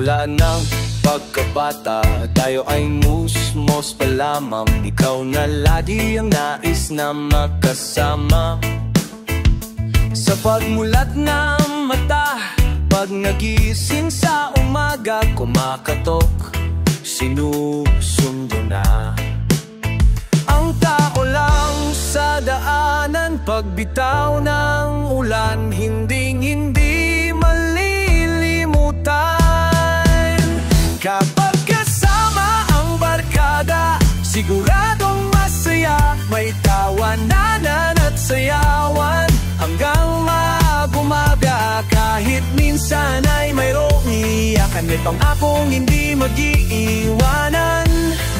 Simula ng pagkabata, tayo ay musmos pa lamang. Ikaw na lagi ang nais na makasama. Sa pagmulat ng mata, pag nagising sa umaga, kumakatok, sinusundo na. Ang tao lang sa daanan, pagbitaw ng ulan, hindi malilimutan. Kapag kasama ang barkada, siguradong masaya. May tawanan at sayawan hanggang mag-umaga. Kahit minsan ay mayroong iyakan, may pangakong hindi mag-iiwanan.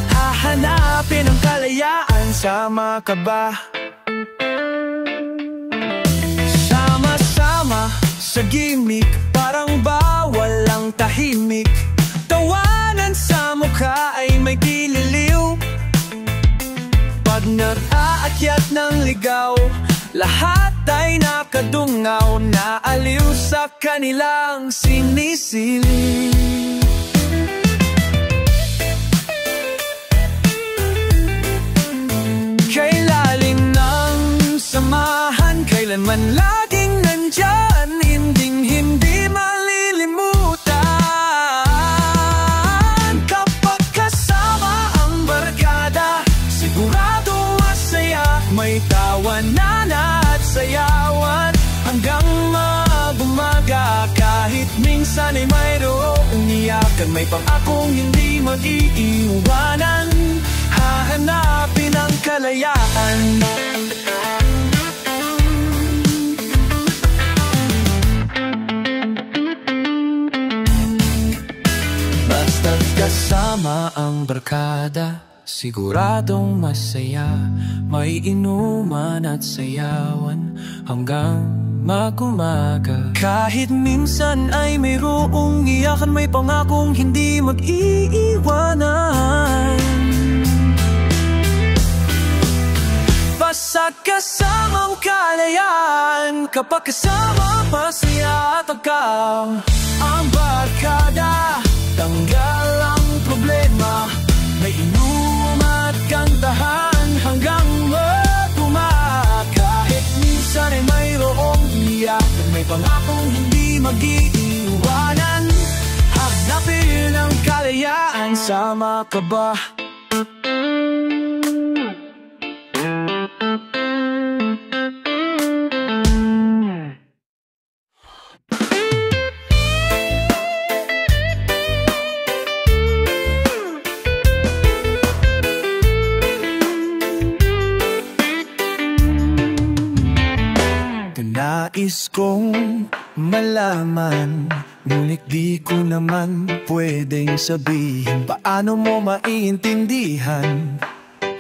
Hahanapin ang kalayaan, sama ka ba? Sama-sama sa gimmick, parang bawal ang tahimik. Tawanan sa mukha ay may kililiw. Pag nag-aakyat ng ligaw, lahat ay nakadungaw, naaliw sa kanilang sinisilip. Kay lalim ng samahan, kailanman laging nandyan, hindi malilimutan. Kapag kasama ang barkada, sigurado masaya. May tawanan at sayawan hanggang mag-umaga. Kahit minsan ay mayroong iyakan, may pangakong hindi mag-iiwanan. Hahanapin ang kalayaan. Basta't kasama ang barkada, siguradong masaya. May inuman at sayawan hanggang mag-umaga. Kahit minsan ay mayroong iyakan, may pangakong hindi mag-iiwanan. Basta kasamang kalayaan, kapag kasama masaya at agaw. Ang barkada, tanggal ang problema. May inom at kantahan hanggang mag-umaga. Kahit minsan ay mayroong iyakan, may pangakong hindi mag-iiwanan. Hanapin ang kalayaan, sama ka ba? Nais kong malaman, ngunit di ko naman pwedeng sabihin. Paano mo maiintindihan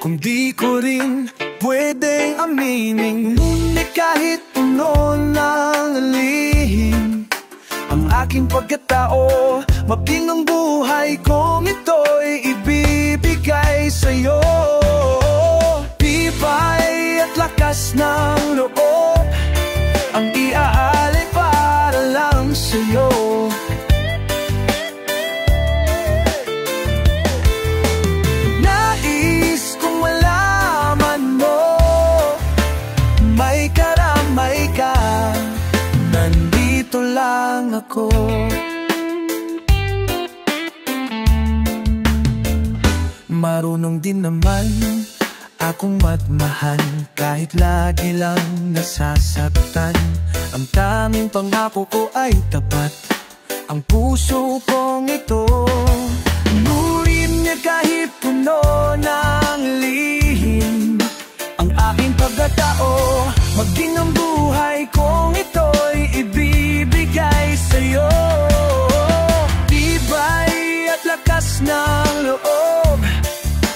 kung di ko rin pwedeng aminin? Ngunit kahit puno ng lihim ang aking pagkatao, maping ang buhay kong ito'y ibibigay sa'yo. Tibay at lakas ng loob ang iaalay para lang sa'yo. Nais kong malaman mo, may karamay ka, nandito lang ako. Marunong din naman akong matmahal, kahit lagi lang nasasaktan. Ang tanging pangako ko ay tapat, ang puso kong ito. Ngunit niya kahit puno ng lihim ang aking pagkatao, maging ang buhay kong ito'y ibibigay sa'yo. Tibay at lakas ng loob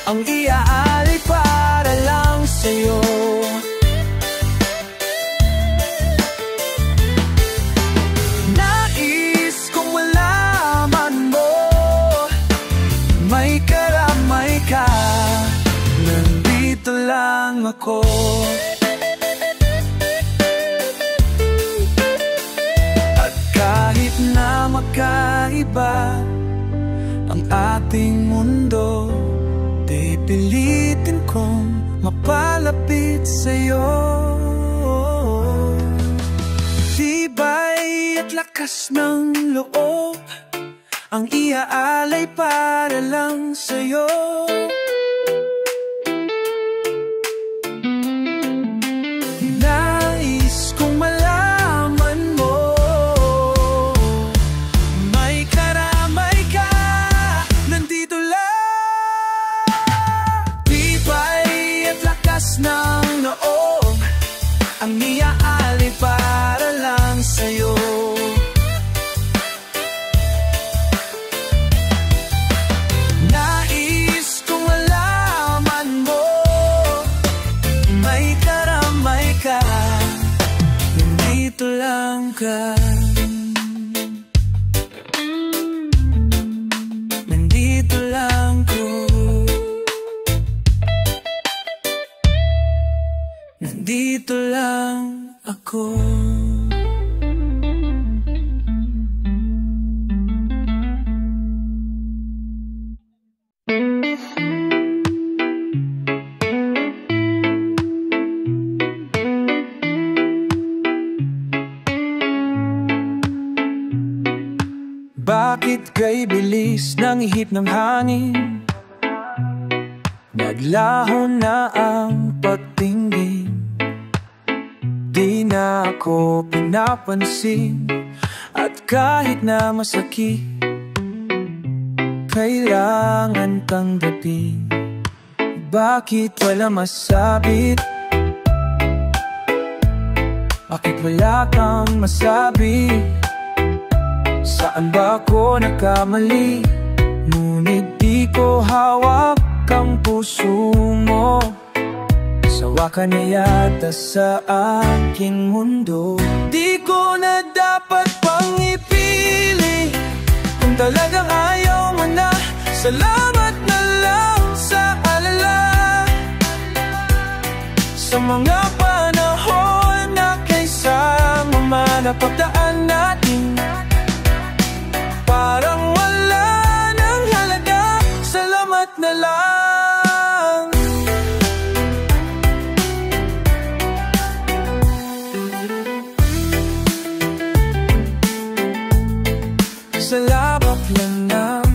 ang iaalay para lang sa'yo. Nais kong malaman mo, may karamay ka, nandito lang ako. At kahit na magkaiba ating mundo, pipilitin kong mapalapit sa'yo. Tibay at lakas ng loob ang iaalay para lang sa'yo. Nais kong malaman mo, may karamay ka, nandito lang. Tibay at lakas ng loob ang iaalay para lang sa'yo. Nandito lang ka, nandito lang ko, nandito lang ako. Bakit kay bilis ng ihip ng hangin, naglaho na ang pagtingin? Di na ako pinapansin, at kahit na masakit, kailangan kang dating. Bakit wala masabit? Bakit wala kang masabi? Saan ba ako nakamali? Ngunit di ko hawak ang puso mo. Sawa ka na yata sa aking mundo. Di ko na dapat pang ipili, kung talagang ayaw mo na, salamat na lang sa alala. Sa mga panahon na kaysama napagdaan natin, parang wala nang halaga, salamat na lang. Salamat lang ng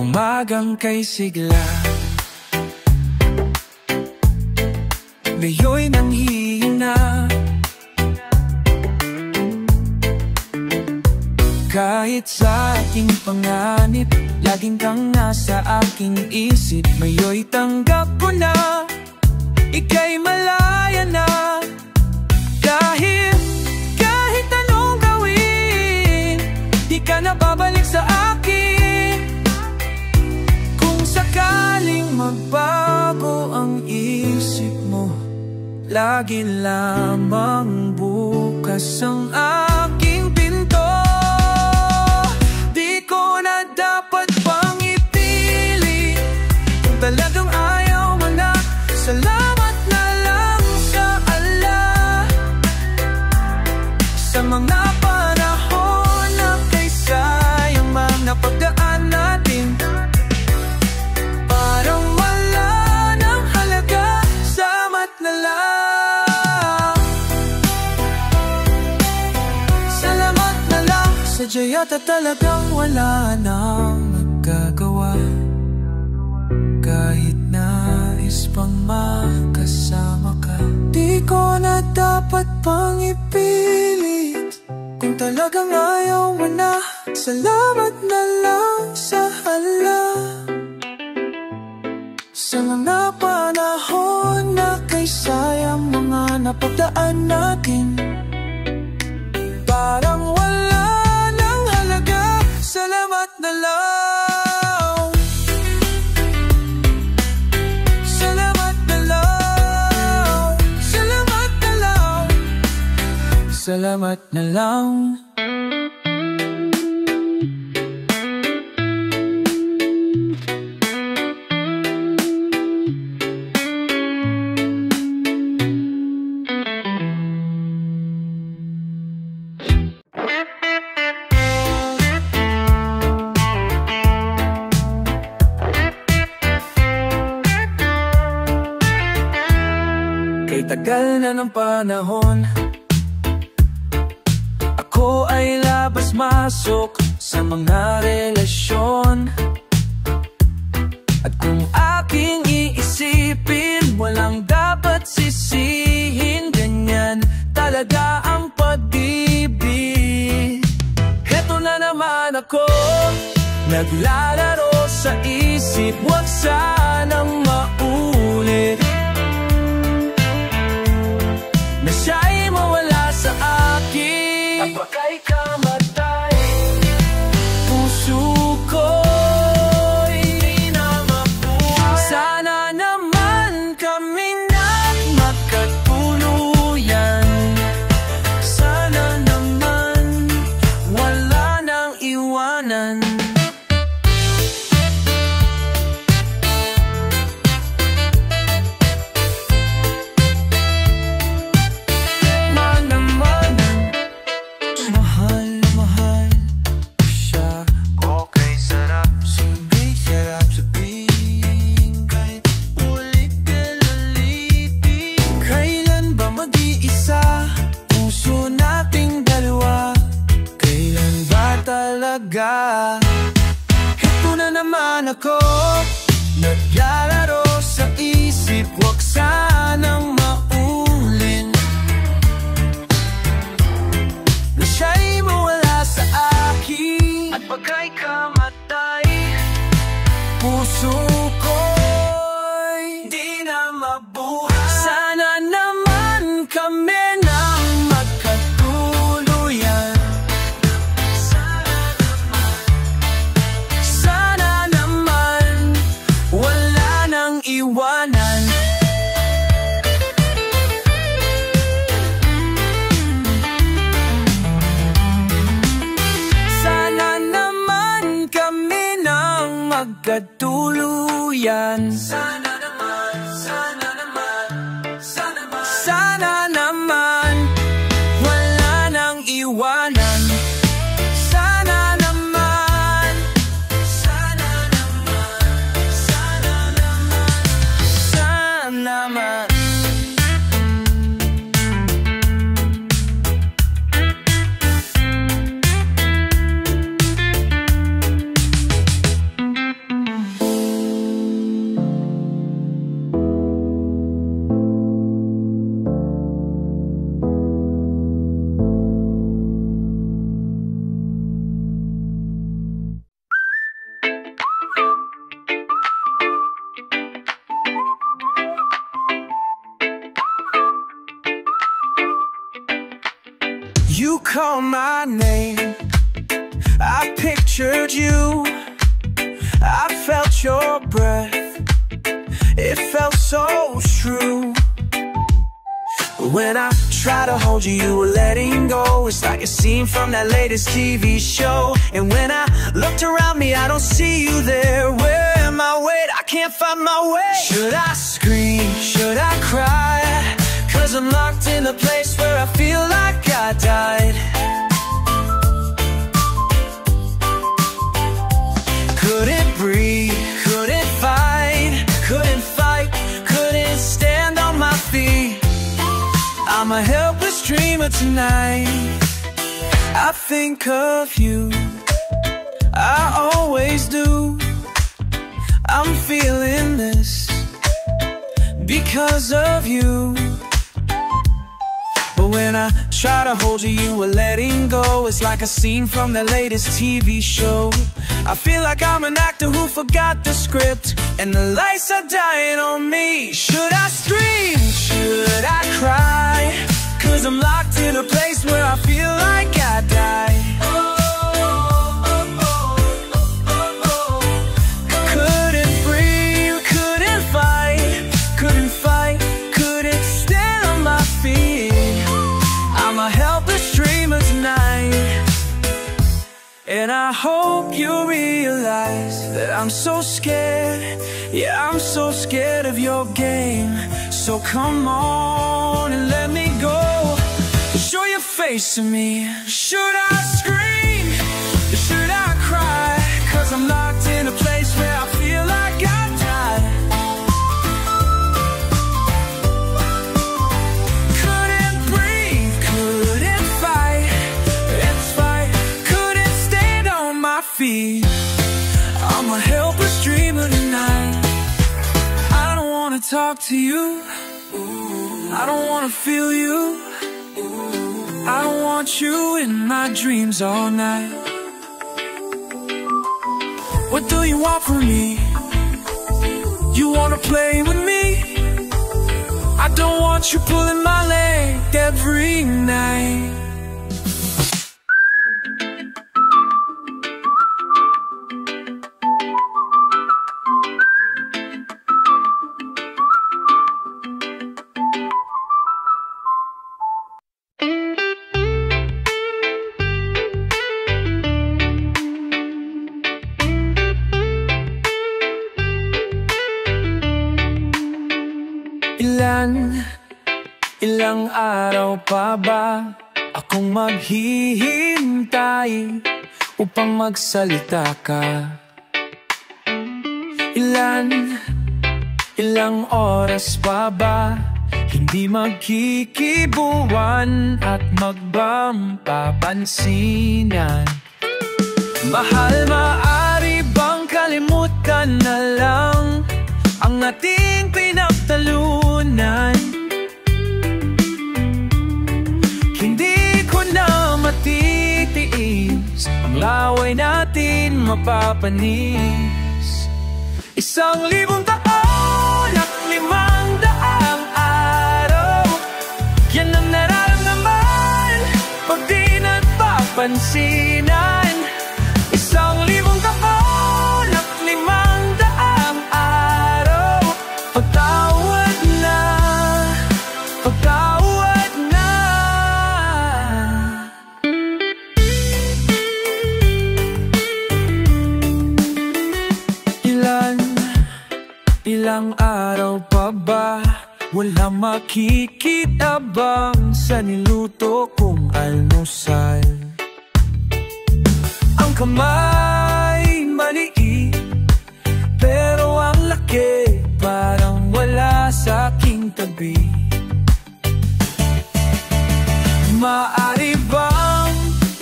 umagang kay sigla, ngayon nang hihina. Kahit sa aking panganib, laging kang nasa aking isip. Ngayon tanggap ko na, ika'y malaya na. Kahit anong gawin, di ka na babalik sa akin. Kung sakaling magbago ang isip mo, lagi lamang bukas ang aking pinto. Di ko na dapat pang ipili, kung talagang ayaw mo na, salamat na lang sa Allah. Sa mga panahon na kay sayang mga pagdaan natin, parang wala nang halaga, salamat na lang. Salamat na lang, sadya yata talagang wala nang magagawa. Kahit nais pang makasama ka, di ko na dapat pang ipilit, kung talagang ayaw mo na, salamat na lang sa Allah. Sa mga panahon na kay sayang mga napagdaan natin, parang wala nang halaga, salamat na lang. Salamat na lang. Salamat na lang. Salamat na lang. tagal na ng panahon, ako ay labas-masok sa mga relasyon. At kung aking iisipin, walang dapat sisihin. Ganyan talaga ang pag-ibig. Heto na naman ako, naglalaro sa isip, wag sanang maulit na siya'y mawala sa akin. At baka'y kamatay, puso ko'y di na mabuhay. Sana naman kami nang magkatuluyan. Sana naman wala nang iwanan. Ito na naman ako, naglalaro sa isip, wag sanang maulin na siya'y mawala sa akin. At pagka'y kamatay, puso ko'y di na mabuhay. Sana naman kami nang magkatuluyan. Iwanan. Sana naman kami nang magkatuluyan. Sana naman, sana naman, sana naman, sana naman wala nang iwanan. Sana naman, sana naman, sana naman, naman. You call my name, I pictured you, I felt your breath, it felt so true. When I try to hold you, you were letting go. It's like a scene from that latest TV show. And when I looked around me, I don't see you there. Where am I? Wait, I can't find my way. Should I scream? Should I cry? 'Cause I'm locked in a place where I feel like I died. Couldn't breathe, couldn't fight, couldn't stand on my feet. I'm a helpless dreamer tonight. I think of you, I always do. I'm feeling this because of you. But when I try to hold you, you are letting go. It's like a scene from the latest TV show. I feel like I'm an actor who forgot the script, and the lights are dying on me. Should I scream? Should I cry? 'Cause I'm locked in a place where I feel like I died. Couldn't breathe, couldn't fight, couldn't stand on my feet. I'm a helpless dreamer tonight. And I hope you realize that I'm so scared. Yeah, I'm so scared of your game. So come on and let me go. Show your face to me. Should I scream? Should I cry? 'Cause I'm locked in a place where I feel like I died. I'm a helpless dreamer tonight. I don't wanna talk to you, I don't wanna feel you, I don't want you in my dreams all night. What do you want from me? You wanna play with me? I don't want you pulling my leg every night. Ilang araw pa ba akong maghihintay upang magsalita ka? Ilang oras pa ba hindi magkikibuan at magpapansinan? Mahal, maaari bang kalimutan na lang ang ating pinagtalunan? Hindi ko na matitiis ang laway natin mapapanis. 1,000 taon at 500 araw, yan ang nararamdaman pag di nagpapansinan. 1,000 taon at 500 araw, pagtawad na, pagtawad na. Ilang araw pa ba wala makikitabang sa niluto kong almusal? Ang kamay maliit, pero ang laki parang wala sa aking tabi. Maaari bang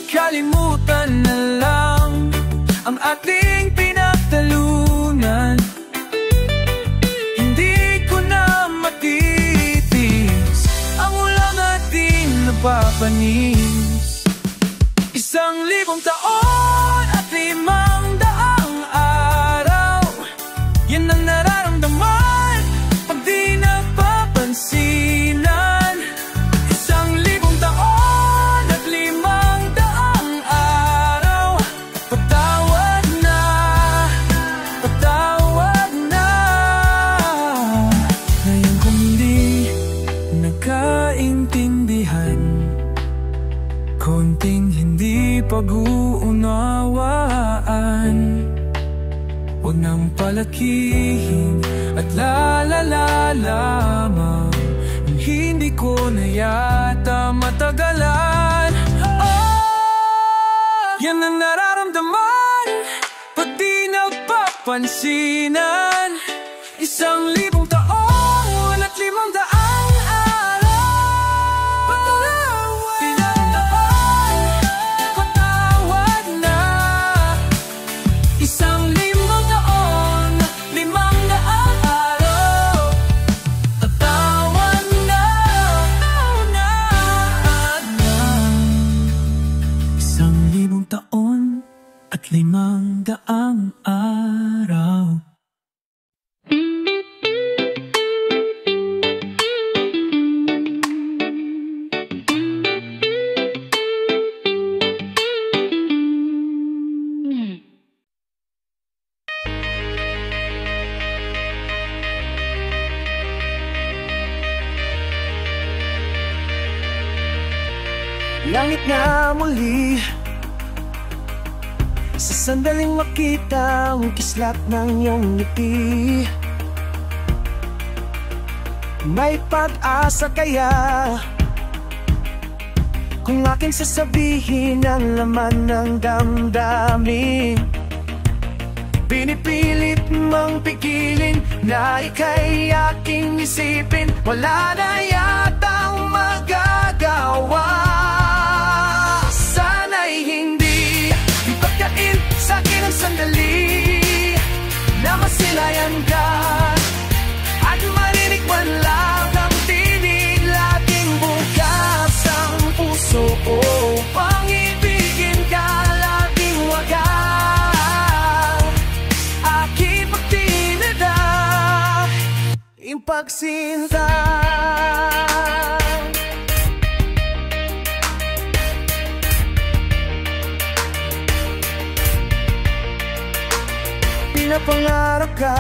kalimutan na lang ang ating pinagtalunan? Hindi ko na matitis ang ulam natin napapanis. 1,000 taon at 500 araw, yan ang nararamdaman pag di nagpapansinan. 1,000 taon at 500 araw, patawad na, patawad na. Ngayon kung di nagkaintindihan, konting hindi pag-uunawaan, huwag nang palakihin at lalala lamang. Hindi ko na yata matagalan. Oh, yan ang nararamdaman pag di nagpapansinan. 1,000 taon at 500 at 500 araw. Langit nga muli, sa sandaling makita ang kislap ng iyong ngiti. May pag-asa kaya kung aking sasabihin ang laman ng damdamin? Pinipilit mang pigilin na ika'y aking isipin, wala na yatang magagawa. Sana'y hindi ipagkain sa'kin ang sandali aking pagtinada, yung pagsinta. Pinapangarap ka,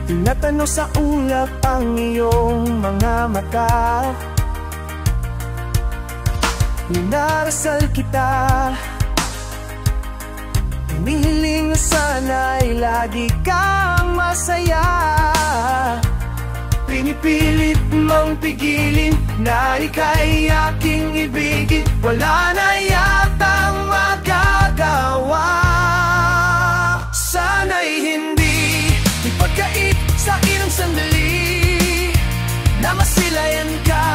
tinatanong sa ulap ang iyong mga mata. Minarasal kita, hinihiling na sana'y lagi kang masaya. Pinipilit mong pigilin na ika'y aking ibigin, wala na yatang magagawa. Sana'y hindi ipagkait sa akin ang sandali na masilayan ka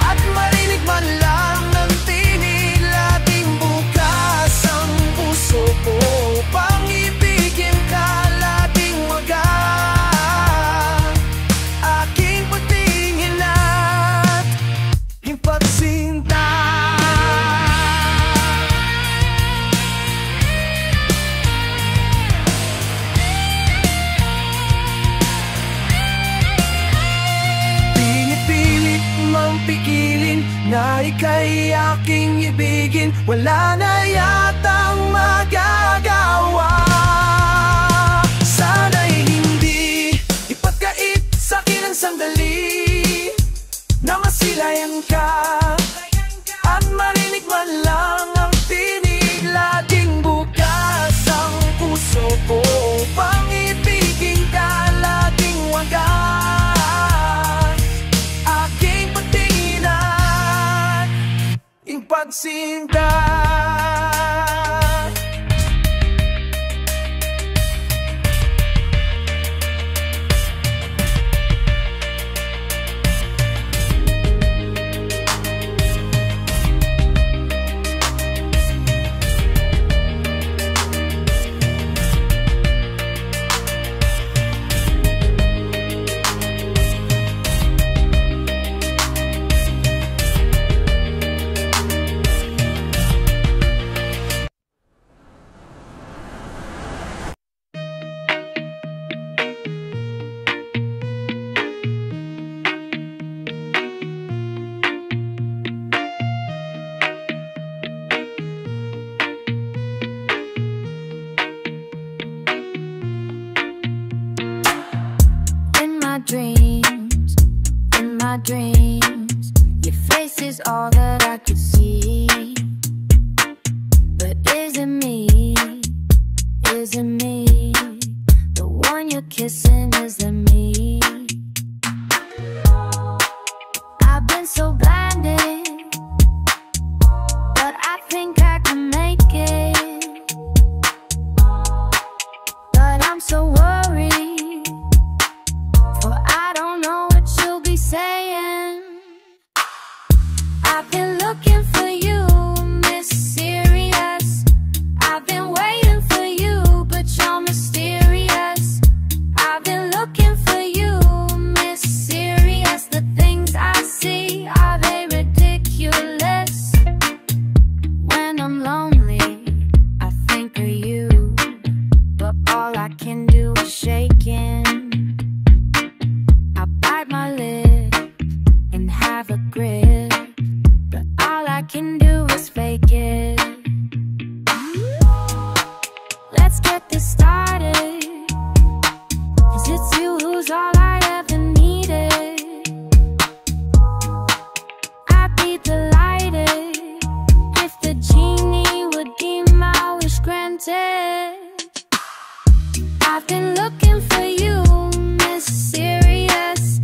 at marinig man lang ng tinig. Laging bukas ang puso ko upang ibigin ka, laging wagas aking pagtingin at yung pagsinta. Pigilin na ika'y aking ibigin, wala na yatang magagawa. Sana'y hindi ipagkait sa akin ang sandali na masilayan ka at marinig man lang ang tinig. Laging bukas ang puso ko upang ibigin ka, laging wagas pagsinta. In my dreams, your face is all that I could see. But is it me? Is it me? The one you're kissing, is it me? I've been so blinded, but I think I can make it. But I'm so worried, for I don't know what you'll be saying. I've been looking for you, mysterious. I've been waiting for you, but you're mysterious. I've been looking for you, mysterious. The things I see, are they ridiculous? When I'm lonely, I think of you, but all I can do is shaking. I bite my lip and have a grip, but all I can do is fake it. Let's get this started, 'cause it's you who's all I ever needed. I'd be delighted if the genie would deem my wish granted. I've been looking for you, mysterious.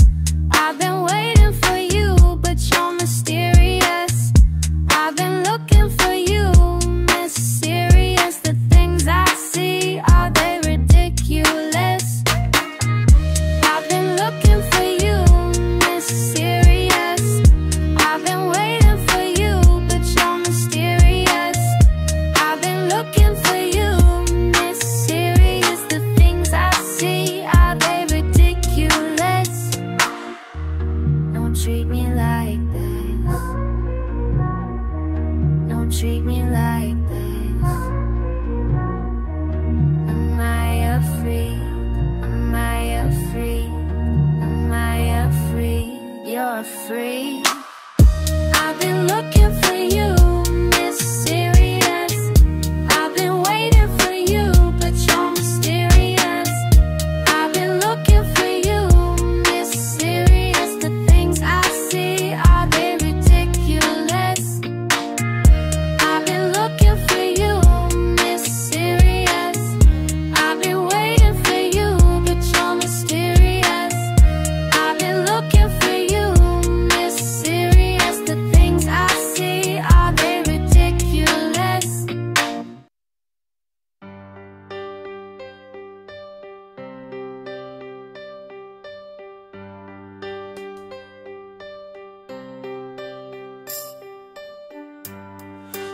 I've been waiting for you, but you're mysterious. I've been looking for you, mysterious. The things I see, are they ridiculous? I've been looking for you, mysterious. I've been waiting for you, but you're mysterious. I've been looking for you, mysterious. The things I see,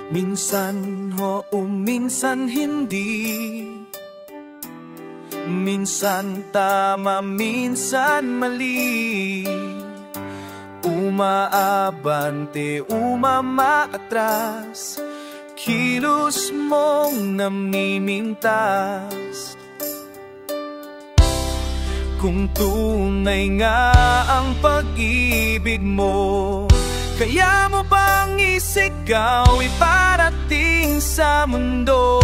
Minsan oo, minsan hindi. Minsan tama, minsan mali. Umaabante, umaatras, kilos mong namimintas. Kung tunay nga ang pag-ibig mo, kaya mo bang isigaw iparating sa mundo?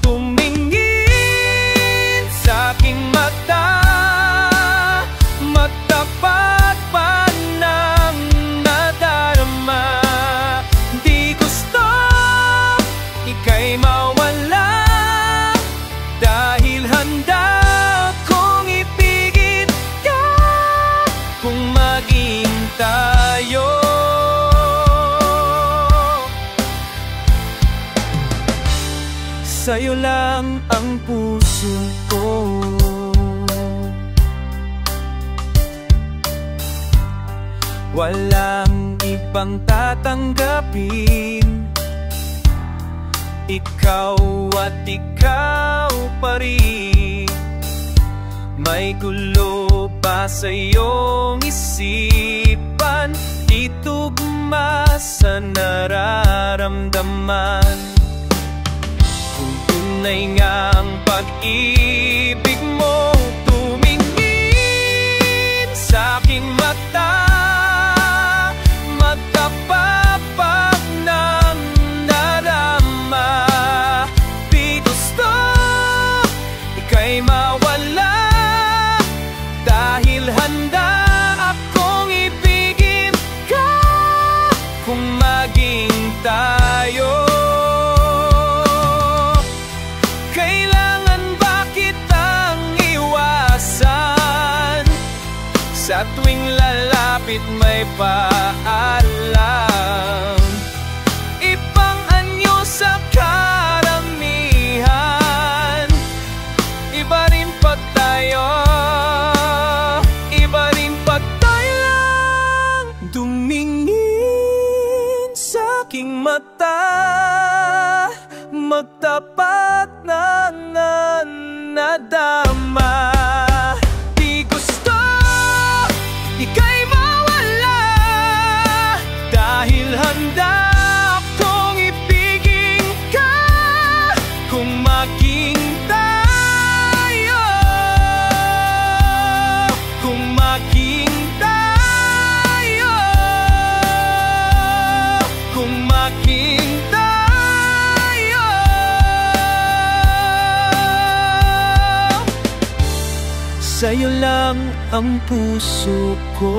Tumingin sa aking mata, magtapat pa ng nadarama. Di gusto ika'y mawala, dahil handa kong ipigit ka kung maging tayo. Sa'yo lang ang puso ko, walang ibang tatanggapin. Ikaw at ikaw pa rin. May gulo pa sa iyong isipan, itugma sa nararamdaman. Kung tunay nga ang pag-ibig mo, tumingin sa aking mata, magtapapak ng narama. Di gusto ika'y mawala, dahil handa akong ibigin ka kung maging tayo. Kailangan ba kitang iwasan? Sa tuwing lalapit may paalam, ipang-anyo sa karamihan. Iba rin pag tayo, iba rin pag tayo lang. Tumingin sa aking mata, magtapat ng nadama. Di gusto ika'y mawala, dahil handa akong ibigin ka kung maging tayo. Kung maging tayo, kung maging tayo. Sa'yo lang ang puso ko.